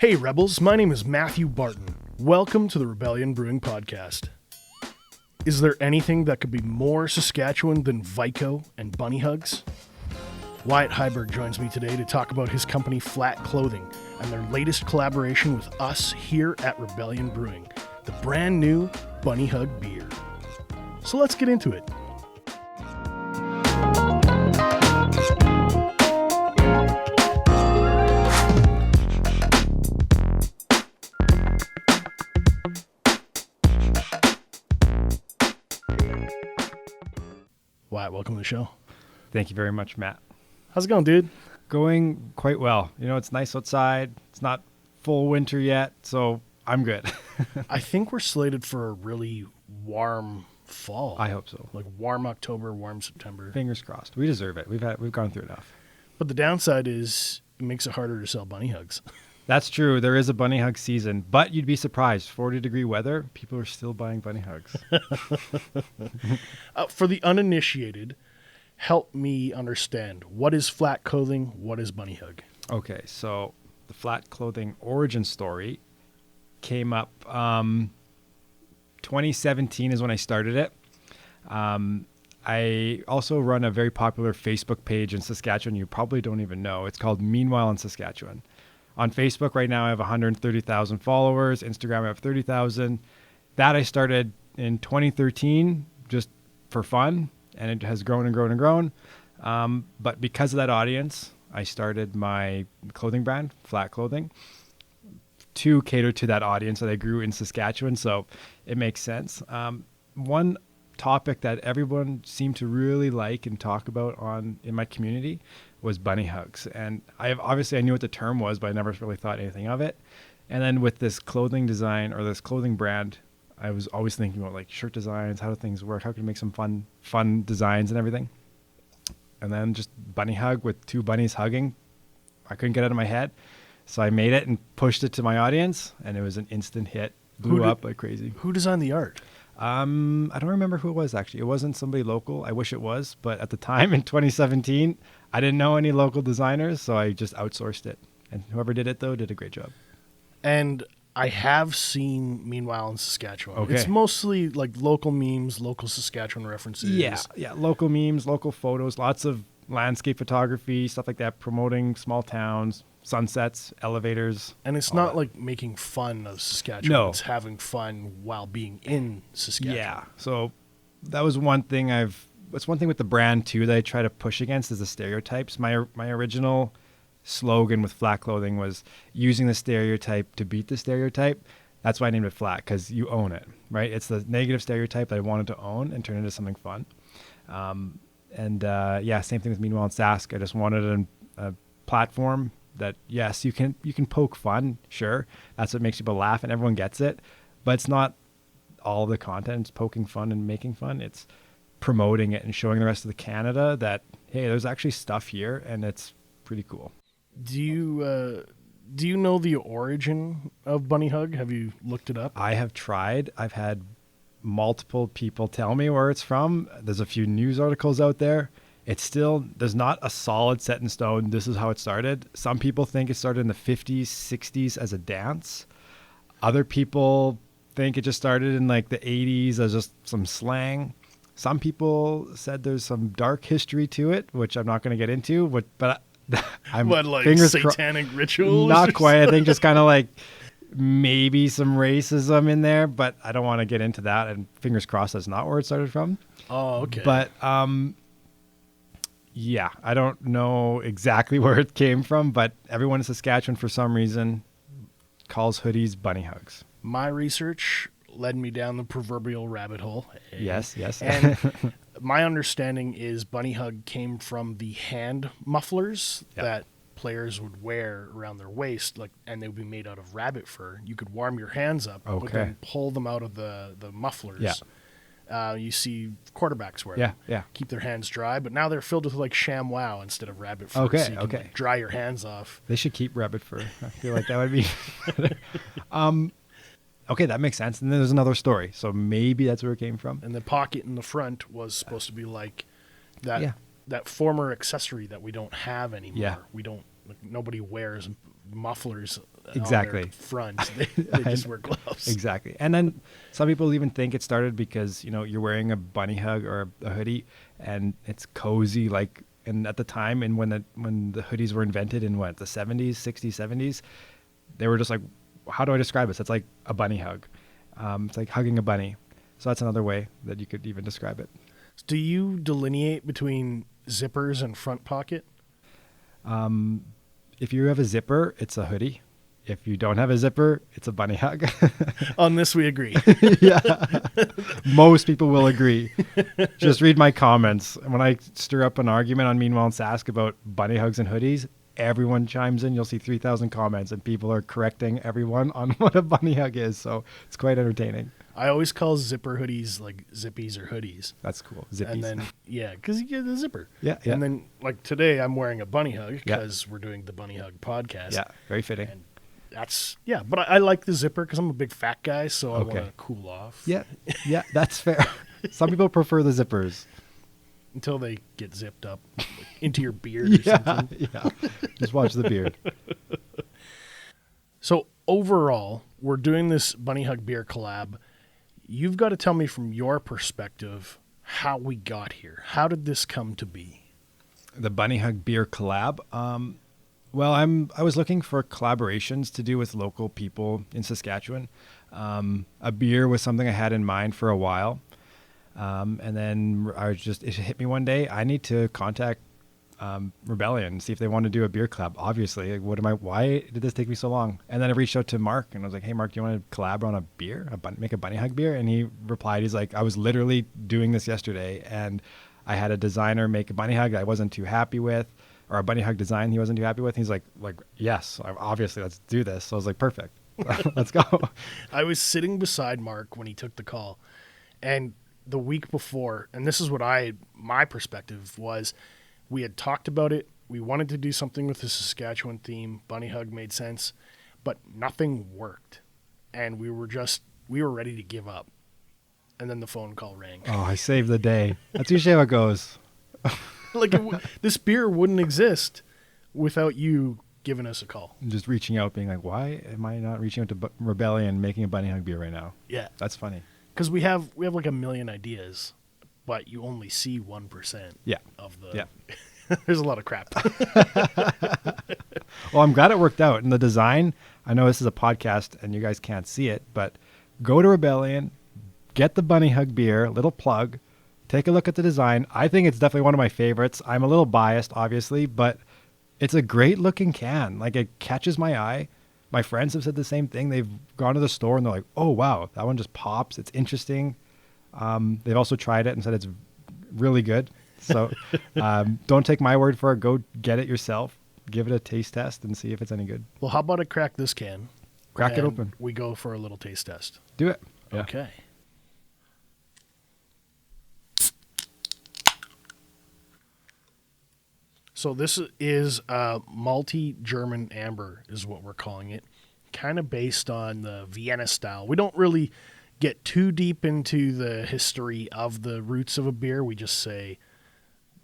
Hey Rebels, my name is Matthew Barton. Welcome to the Rebellion Brewing podcast. Is there anything that could be more Saskatchewan than Vi-Co and Bunnyhugs? Wyatt Heiberg joins me today to talk about his company Flat Clothing and their latest collaboration with us here at Rebellion Brewing, the brand new Bunnyhug Beer. So let's get into it. Wyatt, welcome to the show. Thank you very much, Matt. How's it going, dude? Going quite well. You know, it's nice outside. It's not full winter yet, so I'm good. I think we're slated for a really warm fall. I hope so. Like warm October, warm September. Fingers crossed. We deserve it. We've gone through enough. But the downside is it makes it harder to sell bunny hugs. That's true. There is a bunny hug season, but you'd be surprised. 40-degree weather, people are still buying bunny hugs. For the uninitiated, help me understand. What is Flat Clothing? What is Bunnyhug? Okay, so the Flat Clothing origin story came up 2017 is when I started it. I also run a very popular Facebook page in Saskatchewan you probably don't even know. It's called Meanwhile in Saskatchewan. On Facebook right now I have 130,000 followers. Instagram I have 30,000. That I started in 2013 just for fun, and it has grown and grown and grown. But because of that audience, I started my clothing brand, Flat Clothing, to cater to that audience that I grew in Saskatchewan. So it makes sense. One topic that everyone seemed to really like and talk about in my community was bunny hugs. And I knew what the term was, but I never really thought anything of it. And then with this clothing design or this clothing brand, I was always thinking about like shirt designs, how do things work, how can we make some fun designs and everything. And then just bunny hug with two bunnies hugging, I couldn't get it out of my head. So I made it and pushed it to my audience, and it was an instant hit. Blew up like crazy. Who designed the art? I don't remember who it was, actually. It wasn't somebody local. I wish it was. But at the time in 2017, I didn't know any local designers, so I just outsourced it. And whoever did it, though, did a great job. And I have seen Meanwhile in Saskatchewan. Okay. It's mostly like local memes, local Saskatchewan references. Yeah. Local memes, local photos, lots of landscape photography, stuff like that, promoting small towns, sunsets, elevators. And it's not like making fun of Saskatchewan. No. It's having fun while being in Saskatchewan. Yeah. So that was one thing it's one thing with the brand too that I try to push against is the stereotypes. My original slogan with Flat Clothing was using the stereotype to beat the stereotype. That's why I named it Flat, because you own it, right? It's the negative stereotype that I wanted to own and turn it into something fun. Same thing with Meanwhile in Sask. I just wanted a platform that, yes, you can poke fun, sure. That's what makes people laugh and everyone gets it. But it's not all the content. It's poking fun and making fun. It's promoting it and showing the rest of the Canada that, hey, there's actually stuff here and it's pretty cool. Do you know the origin of Bunnyhug? Have you looked it up? I have tried. I've had multiple people tell me where it's from. There's a few news articles out there. There's not a solid set in stone. This is how it started. Some people think it started in the 50s, 60s as a dance. Other people think it just started in like the 80s as just some slang. Some people said there's some dark history to it, which I'm not going to get into, but I'm like satanic rituals? Not quite. I think just kind of like maybe some racism in there, but I don't want to get into that. And fingers crossed that's not where it started from. Oh, okay. But yeah, I don't know exactly where it came from, but everyone in Saskatchewan for some reason calls hoodies bunny hugs. My research led me down the proverbial rabbit hole. Yes. And my understanding is Bunnyhug came from the hand mufflers that players would wear around their waist, and they would be made out of rabbit fur. You could warm your hands up, but then pull them out of the mufflers. Yeah. You see quarterbacks wear them. Yeah. Keep their hands dry, but now they're filled with like ShamWow instead of rabbit fur. Okay, so you can dry your hands off. They should keep rabbit fur. I feel like that would be okay, that makes sense. And then there's another story. So maybe that's where it came from. And the pocket in the front was supposed to be like that former accessory that we don't have anymore. Yeah. We don't, nobody wears mufflers Exactly. on their front. They just wear gloves. Exactly. And then some people even think it started because, you're wearing a bunny hug or a hoodie and it's cozy. And at the time, and when the hoodies were invented in the 70s, 60s, 70s, they were just like, how do I describe this? It's like a bunny hug. It's like hugging a bunny. So that's another way that you could even describe it. Do you delineate between zippers and front pocket? If you have a zipper, it's a hoodie. If you don't have a zipper, it's a bunny hug. On this, we agree. Yeah. Most people will agree. Just read my comments. When I stir up an argument on Meanwhile in Sask about bunny hugs and hoodies, everyone chimes in. You'll see 3,000 comments and people are correcting everyone on what a bunny hug is. So it's quite entertaining. I always call zipper hoodies like zippies or hoodies. That's cool. Zippies. And then, because you get the zipper. Yeah. And then, today I'm wearing a bunny hug because we're doing the Bunnyhug podcast. Yeah, very fitting. And but I like the zipper because I'm a big fat guy, so I want to cool off. Yeah, that's fair. Some people prefer the zippers. Until they get zipped up into your beard or something. Yeah, just watch the beard. So overall, we're doing this Bunnyhug Beer collab. You've got to tell me from your perspective how we got here. How did this come to be? The Bunnyhug Beer collab. Well, I was looking for collaborations to do with local people in Saskatchewan. A beer was something I had in mind for a while. And then it hit me one day. I need to contact Rebellion, see if they want to do a beer collab. Obviously, why did this take me so long? And then I reached out to Mark and I was like, hey, Mark, do you want to collab on a beer, make a Bunnyhug beer? And he replied, he's like, I was literally doing this yesterday and I had a designer make a Bunnyhug I wasn't too happy with, or a Bunnyhug design he wasn't too happy with. He's like, yes, obviously, let's do this. So I was like, perfect. Let's go. I was sitting beside Mark when he took the call, and the week before, and this is what my perspective was, we had talked about it. We wanted to do something with the Saskatchewan theme. Bunnyhug made sense, but nothing worked. And we were ready to give up. And then the phone call rang. Oh, I saved the day. That's usually how it goes. This beer wouldn't exist without you giving us a call. Just reaching out, being like, why am I not reaching out to Rebellion making a Bunnyhug beer right now? Yeah. That's funny. Because we have like a million ideas, but you only see 1% of the... Yeah. There's a lot of crap. Well, I'm glad it worked out. And the design, I know this is a podcast and you guys can't see it, but go to Rebellion, get the Bunnyhug beer, little plug, take a look at the design. I think it's definitely one of my favorites. I'm a little biased, obviously, but it's a great looking can. It catches my eye. My friends have said the same thing. They've gone to the store and they're like, oh, wow, that one just pops. It's interesting. They've also tried it and said it's really good. So don't take my word for it. Go get it yourself. Give it a taste test and see if it's any good. Well, how about I crack this can? Crack it open. We go for a little taste test. Do it. Yeah. Okay. So this is malty German amber is what we're calling it. Kind of based on the Vienna style. We don't really get too deep into the history of the roots of a beer. We just say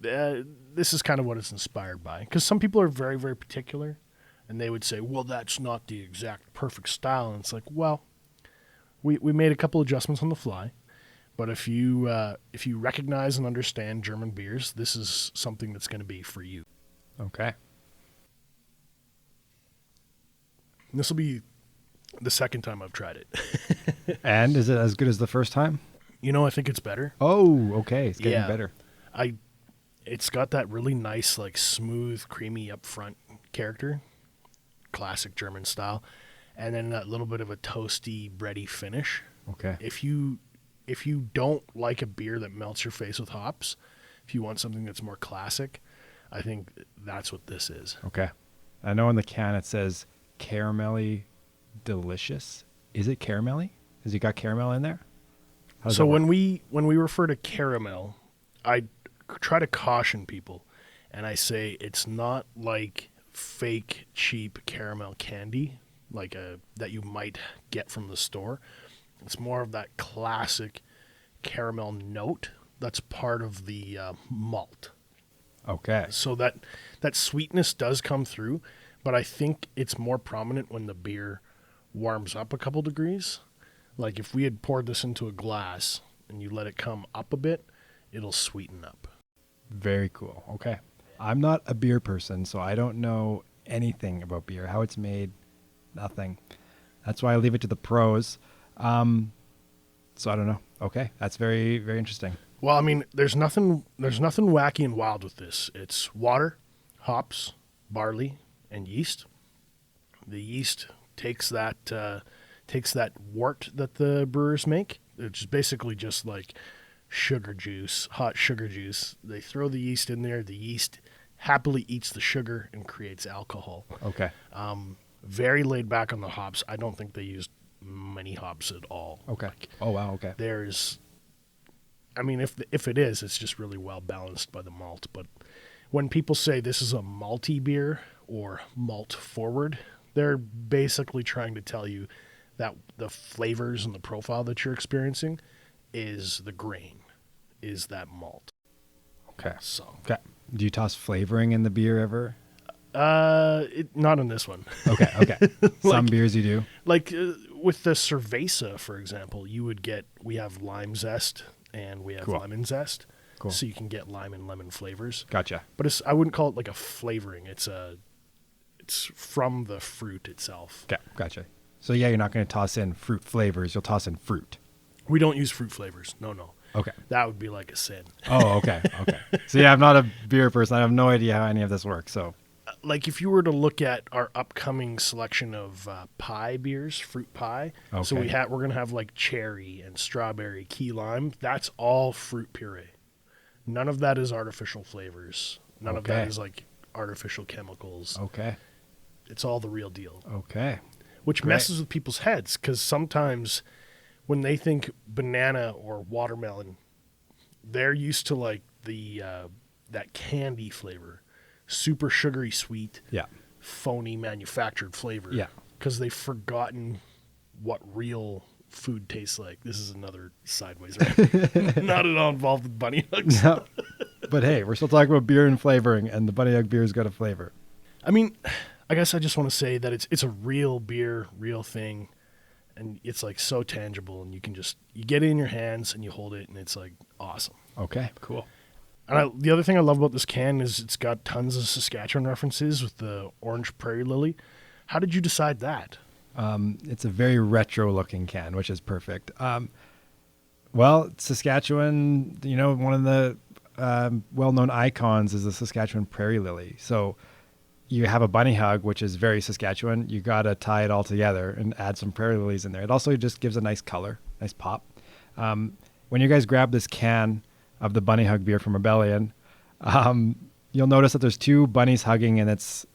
this is kind of what it's inspired by. Because some people are very, very particular. And they would say, well, that's not the exact perfect style. And it's like, well, we made a couple adjustments on the fly. But if you recognize and understand German beers, this is something that's going to be for you. Okay. This will be the second time I've tried it. And is it as good as the first time? I think it's better. Oh, okay. It's getting better. It's got that really nice, smooth, creamy up front character. Classic German style. And then that little bit of a toasty, bready finish. Okay. If you don't like a beer that melts your face with hops, if you want something that's more classic, I think that's what this is. Okay. I know on the can it says caramelly delicious. Is it caramelly? Has it got caramel in there? So when we refer to caramel, I try to caution people, and I say it's not like fake cheap caramel candy that you might get from the store. It's more of that classic caramel note that's part of the malt. Okay. So that sweetness does come through, but I think it's more prominent when the beer warms up a couple degrees. Like if we had poured this into a glass and you let it come up a bit, it'll sweeten up. Very cool. Okay. I'm not a beer person, so I don't know anything about beer, how it's made, nothing. That's why I leave it to the pros. So I don't know. Okay. That's very, very interesting. Well, I mean, there's nothing wacky and wild with this. It's water, hops, barley, and yeast. The yeast takes that wort that the brewers make. It's basically just like sugar juice, hot sugar juice. They throw the yeast in there. The yeast happily eats the sugar and creates alcohol. Okay. Very laid back on the hops. I don't think they used many hops at all. Okay. Oh, wow. Okay. If it is, it's just really well balanced by the malt. But when people say this is a malty beer or malt forward, they're basically trying to tell you that the flavors and the profile that you're experiencing is the grain, is that malt. Okay. So. Okay. Do you toss flavoring in the beer ever? Not in this one. Okay. Some beers you do. Like with the cerveza, for example, we have lime zest and we have lemon zest. Cool. So you can get lime and lemon flavors. Gotcha. But I wouldn't call it like a flavoring. It's from the fruit itself. Okay. Gotcha. So yeah, you're not going to toss in fruit flavors. You'll toss in fruit. We don't use fruit flavors. No. Okay. That would be like a sin. Oh, okay. So yeah, I'm not a beer person. I have no idea how any of this works. So, like if you were to look at our upcoming selection of pie beers, fruit pie. Okay. So we're going to have like cherry and strawberry, key lime. That's all fruit puree. None of that is artificial flavors. None of that is like artificial chemicals. Okay. It's all the real deal. Okay. Which messes with people's heads because sometimes when they think banana or watermelon, they're used to like the that candy flavor, super sugary sweet, phony manufactured flavor. Yeah. Because they've forgotten what real food tastes like. This is another sideways, right? Not at all involved with Bunnyhugs. No. But hey, we're still talking about beer and flavoring, and the Bunnyhug beer's got a flavor. I mean, I guess I just want to say that it's a real beer, real thing, and it's like so tangible, and you get it in your hands and you hold it, and it's like awesome. Okay, cool. And the other thing I love about this can is it's got tons of Saskatchewan references with the orange prairie lily. How did you decide that? It's a very retro-looking can, which is perfect. Well, Saskatchewan, one of the well-known icons is the Saskatchewan prairie lily. So you have a Bunnyhug, which is very Saskatchewan. You got to tie it all together and add some prairie lilies in there. It also just gives a nice color, nice pop. When you guys grab this can of the Bunnyhug beer from Rebellion, you'll notice that there's two bunnies hugging, and it's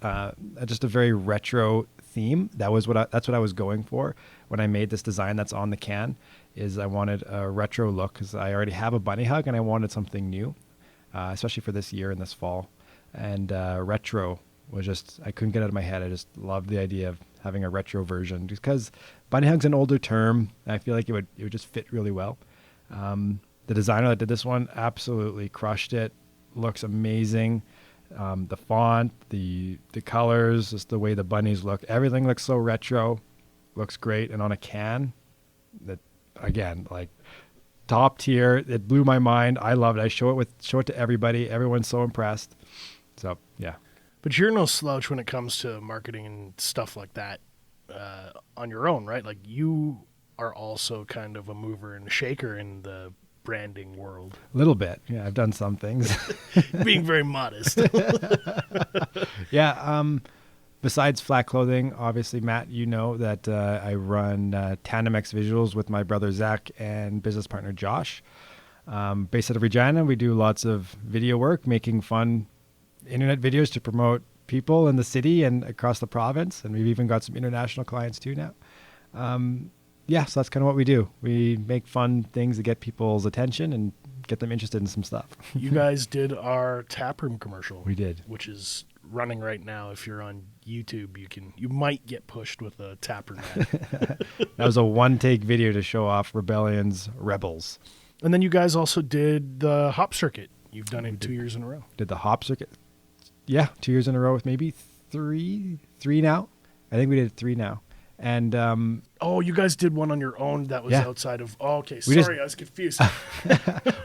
just a very retro theme. That's what I was going for when I made this design that's on the can. Is I wanted a retro look because I already have a Bunnyhug and I wanted something new, especially for this year and this fall. And retro was just, I couldn't get it out of my head. I just loved the idea of having a retro version just because Bunnyhug's an older term. And I feel like it would just fit really well. The designer that did this one absolutely crushed it. Looks amazing. The font, the colors, just the way the bunnies look. Everything looks so retro. Looks great. And on a can, that again, like top tier. It blew my mind. I loved it. I show it to everybody. Everyone's so impressed. So yeah. But you're no slouch when it comes to marketing and stuff like that on your own, right? Like you are also kind of a mover and a shaker in the branding world. A little bit. Yeah, I've done some things. Being very modest. Yeah. Besides flat clothing, obviously, Matt, you know that I run Tandem X Visuals with my brother Zach and business partner Josh. Based out of Regina, we do lots of video work, making fun internet videos to promote people in the city and across the province. And we've even got some international clients too now. Yeah, so that's kind of what we do. We make fun things to get people's attention and get them interested in some stuff. You guys did our taproom commercial. We did. Which is running right now. If you're on YouTube, you might get pushed with a taproom ad. That was a one-take video to show off Rebellion's Rebels. And then you guys also did the hop circuit. You've done it 2 years in a row. Did the hop circuit. Yeah, 2 years in a row with maybe three 3 now. I think we did 3 now. And Oh, you guys did one on your own that was Yeah. outside of... Oh, okay, We just- sorry, I was confused.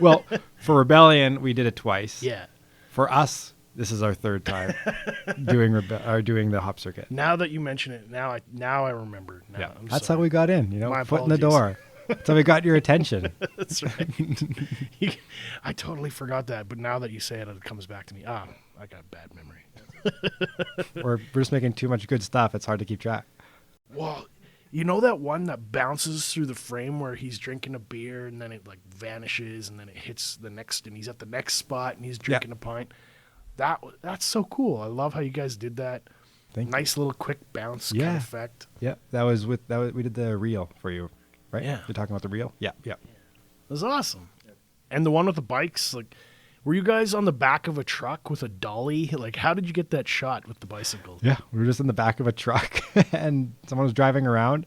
well, for Rebellion, we did it twice. Yeah. For us, this is our 3rd time doing the hop circuit. Now that you mention it, now I remember. Now, Yeah, I'm that's sorry. how we got in. My Foot in the apologies. door. That's how we got your attention. That's right. I totally forgot that, but now that you say it, it comes back to me. I got a bad memory. We're just making too much good stuff. It's hard to keep track. Well, you know that one that bounces through the frame where he's drinking a beer and then it like vanishes and then it hits the next and he's at the next spot and he's drinking a pint. That's so cool. I love how you guys did that. Nice little quick bounce kind of effect. Yeah, we did the reel for you, right? Yeah. You're talking about the reel? Yeah. It was awesome. And the one with the bikes, like, were you guys on the back of a truck with a dolly? Like, how did you get that shot with the bicycles? Yeah, we were just in the back of a truck and someone was driving around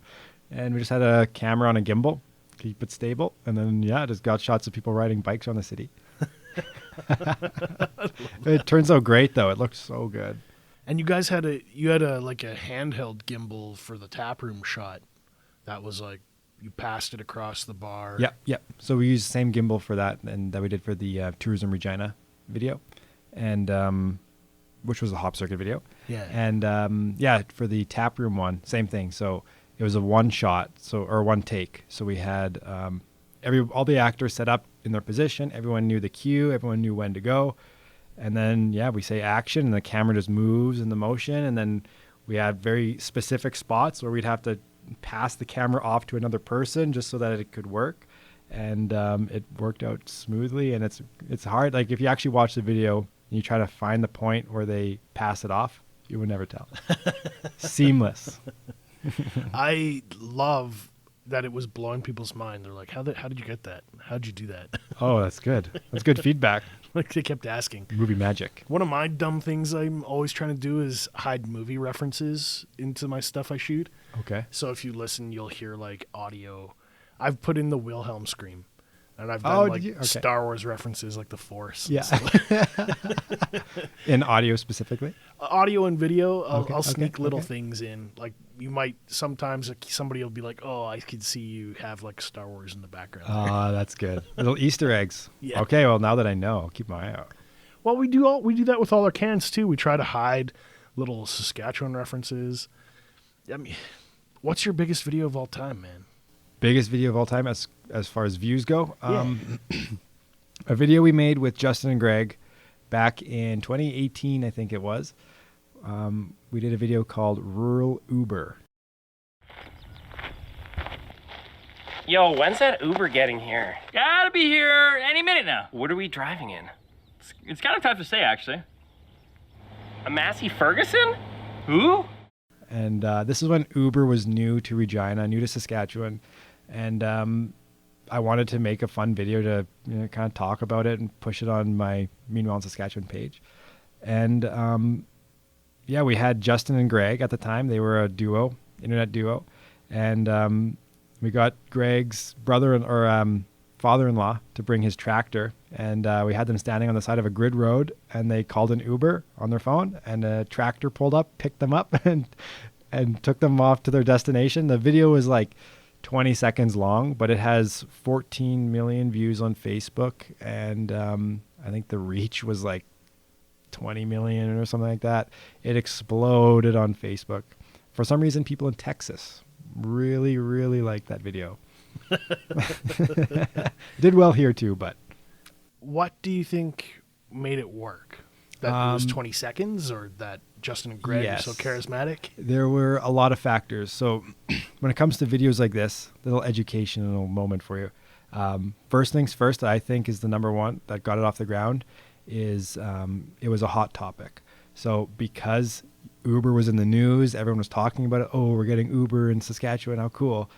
and we just had a camera on a gimbal, keep it stable, and then just got shots of people riding bikes around the city. It turns out great though. It looks so good. And you guys had a handheld gimbal for the taproom shot. That was like you passed it across the bar. Yep. So we used the same gimbal for that and that we did for the Tourism Regina video, and which was the hop circuit video. Yeah. And for the taproom one, same thing. So it was a one shot, or one take. So we had all the actors set up in their position. Everyone knew the cue. Everyone knew when to go. And then we say action, and the camera just moves in the motion. And then we had very specific spots where we'd have to pass the camera off to another person just so that it could work. And it worked out smoothly. And it's hard. Like if you actually watch the video and you try to find the point where they pass it off, you would never tell. Seamless. I love that it was blowing people's mind. They're like, how did you get that? How'd you do that? Oh, that's good. That's good feedback. Like they kept asking. Movie magic. One of my dumb things I'm always trying to do is hide movie references into my stuff I shoot. Okay. So if you listen, you'll hear like audio. I've put in the Wilhelm scream, and I've done Star Wars references like the Force. Yeah. In audio specifically? Audio and video, I'll Okay, sneak little okay. things in. Like you might sometimes somebody will be like, "Oh, I could see you have like Star Wars in the background." That's good. Little Easter eggs. Yeah. Okay, well now that I know, I'll keep my eye out. Well, we do that with all our cans too. We try to hide little Saskatchewan references. I mean, what's your biggest video of all time, man? Biggest video of all time as far as views go. A video we made with Justin and Greg back in 2018, I think it was. We did a video called Rural Uber. Yo, when's that Uber getting here? Gotta be here any minute now. What are we driving in? It's kind of tough to say, actually. A Massey Ferguson? Who? And this is when Uber was new to Regina, new to Saskatchewan. And I wanted to make a fun video to kind of talk about it and push it on my Meanwhile in Saskatchewan page. And we had Justin and Greg at the time. They were a duo, internet duo. And we got Greg's father-in-law to bring his tractor. And we had them standing on the side of a grid road, and they called an Uber on their phone, and a tractor pulled up, picked them up, and took them off to their destination. The video was like 20 seconds long, but it has 14 million views on Facebook, and I think the reach was like 20 million or something like that. It exploded on Facebook. For some reason, people in Texas really, really liked that video. Did well here too, but What do you think made it work? That it was 20 seconds, or that Justin and Greg are so charismatic? There were a lot of factors. So when it comes to videos like this, little educational moment for you. First things first, I think is the number one that got it off the ground is it was a hot topic. So because Uber was in the news, everyone was talking about it. Oh, we're getting Uber in Saskatchewan. How cool.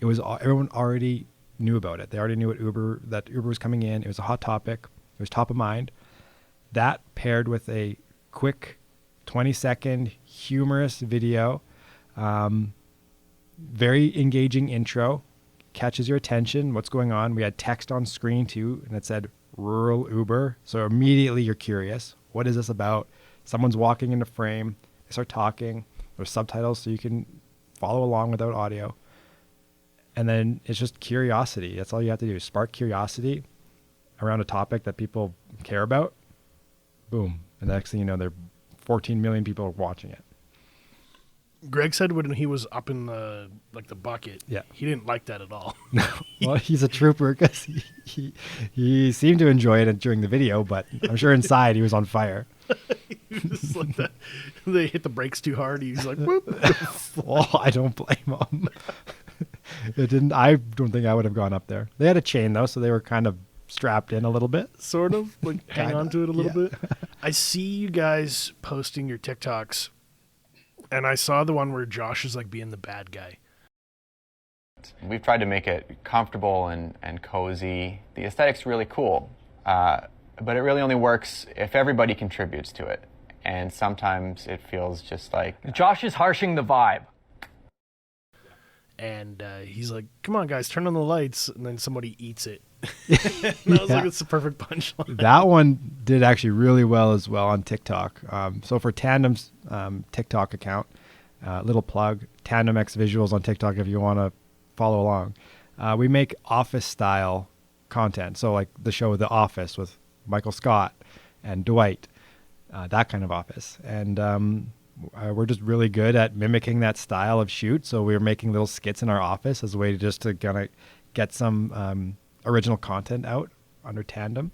It was everyone already knew about it. They already knew that Uber was coming in. It was a hot topic. It was top of mind. That paired with a quick 20-second humorous video, very engaging intro, catches your attention, what's going on. We had text on screen too, and it said Rural Uber. So immediately you're curious. What is this about? Someone's walking into frame. They start talking. There's subtitles so you can follow along without audio. And then it's just curiosity. That's all you have to do. Spark curiosity around a topic that people care about. Boom. And the next thing you know, there are 14 million people watching it. Greg said when he was up in the bucket, Yeah. he didn't like that at all. Well, he's a trooper because he seemed to enjoy it during the video, but I'm sure inside he was on fire. Just like that. They hit the brakes too hard. He's like, whoop. Well, I don't blame him. I don't think I would have gone up there. They had a chain though, so they were kind of strapped in a little bit. Sort of like hang Kinda, on to it a little yeah. bit. I see you guys posting your TikToks, and I saw the one where Josh is like being the bad guy. We've tried to make it comfortable and cozy. The aesthetic's really cool, but it really only works if everybody contributes to it. And sometimes it feels just like... Josh is harshing the vibe. And he's like, come on, guys, turn on the lights. And then somebody eats it. And I was like, it's the perfect punchline. That one did actually really well as well on TikTok. So for Tandem's TikTok account, little plug, Tandem X Visuals on TikTok if you want to follow along. We make office-style content. So like the show The Office with Michael Scott and Dwight, that kind of office. And we're just really good at mimicking that style of shoot. So we're making little skits in our office as a way to kind of get some original content out under Tandem.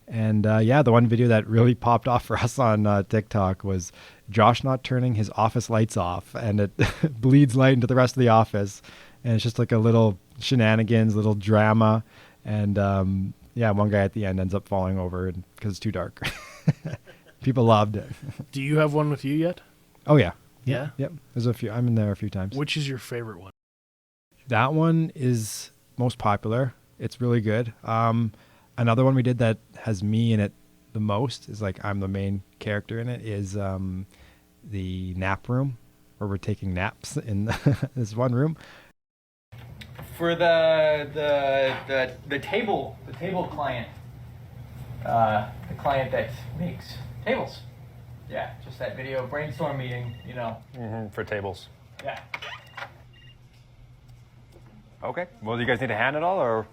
And the one video that really popped off for us on TikTok was Josh not turning his office lights off, and it bleeds light into the rest of the office. And it's just like a little shenanigans, little drama. And one guy at the end ends up falling over because it's too dark. People loved it. Do you have one with you yet? Oh, yeah. Yeah? Yep. There's a few. I'm in there a few times. Which is your favorite one? That one is most popular. It's really good. Another one we did that has me in it the most is like I'm the main character in it is the nap room where we're taking naps in this one room. For the table client, the client that makes tables. Yeah, just that video brainstorm meeting, For tables. Yeah. Okay. Well, do you guys need a hand at all, or?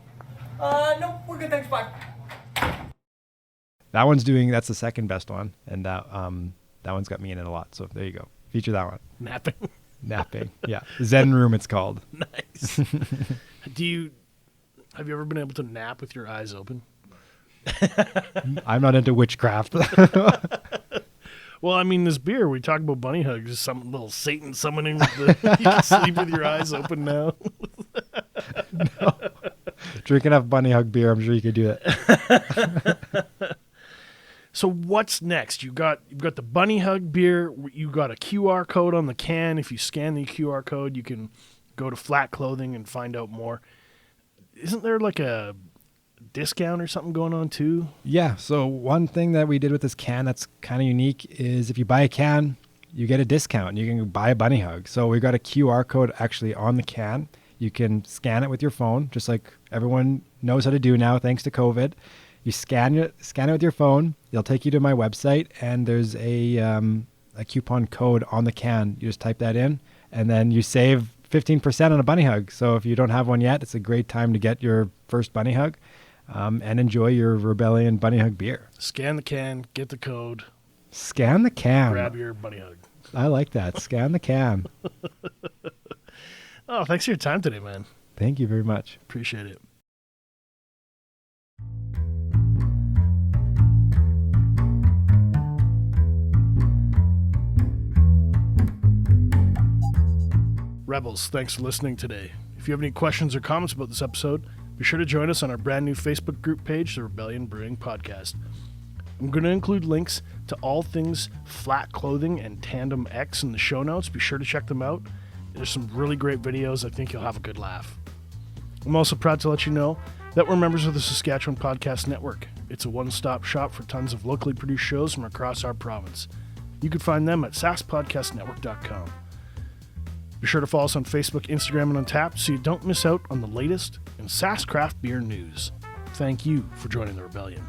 No, we're good, thanks, bye. That's the second best one, and that one's got me in it a lot. So there you go. Feature that one. Napping. Yeah. Zen room it's called. Nice. Have you ever been able to nap with your eyes open? I'm not into witchcraft. Well, I mean, this beer, we talked about Bunnyhugs, is some little Satan summoning. You can sleep with your eyes open now. No. Drink enough Bunnyhug beer, I'm sure you could do it. So what's next? You've got the Bunnyhug beer. You got a QR code on the can. If you scan the QR code, you can go to Flat Clothing and find out more. Isn't there like a discount or something going on too? Yeah. So one thing that we did with this can that's kind of unique is if you buy a can, you get a discount. You can buy a Bunnyhug. So we've got a QR code actually on the can. You can scan it with your phone, just like everyone knows how to do now, thanks to COVID. You scan it with your phone. It'll take you to my website, and there's a coupon code on the can. You just type that in, and then you save 15% on a Bunnyhug. So if you don't have one yet, it's a great time to get your first Bunnyhug and enjoy your Rebellion Bunnyhug beer. Scan the can, get the code. Scan the can. Grab your Bunnyhug. I like that. Scan the can. Oh, thanks for your time today, man. Thank you very much. Appreciate it. Rebels, thanks for listening today. If you have any questions or comments about this episode, be sure to join us on our brand new Facebook group page, the Rebellion Brewing Podcast. I'm going to include links to all things Flat Clothing and Tandem X in the show notes. Be sure to check them out. There's some really great videos. I think you'll have a good laugh. I'm also proud to let you know that we're members of the Saskatchewan Podcast Network. It's a one-stop shop for tons of locally produced shows from across our province. You can find them at saskpodcastnetwork.com. Be sure to follow us on Facebook, Instagram, and Untappd so you don't miss out on the latest in Sask craft beer news. Thank you for joining the Rebellion.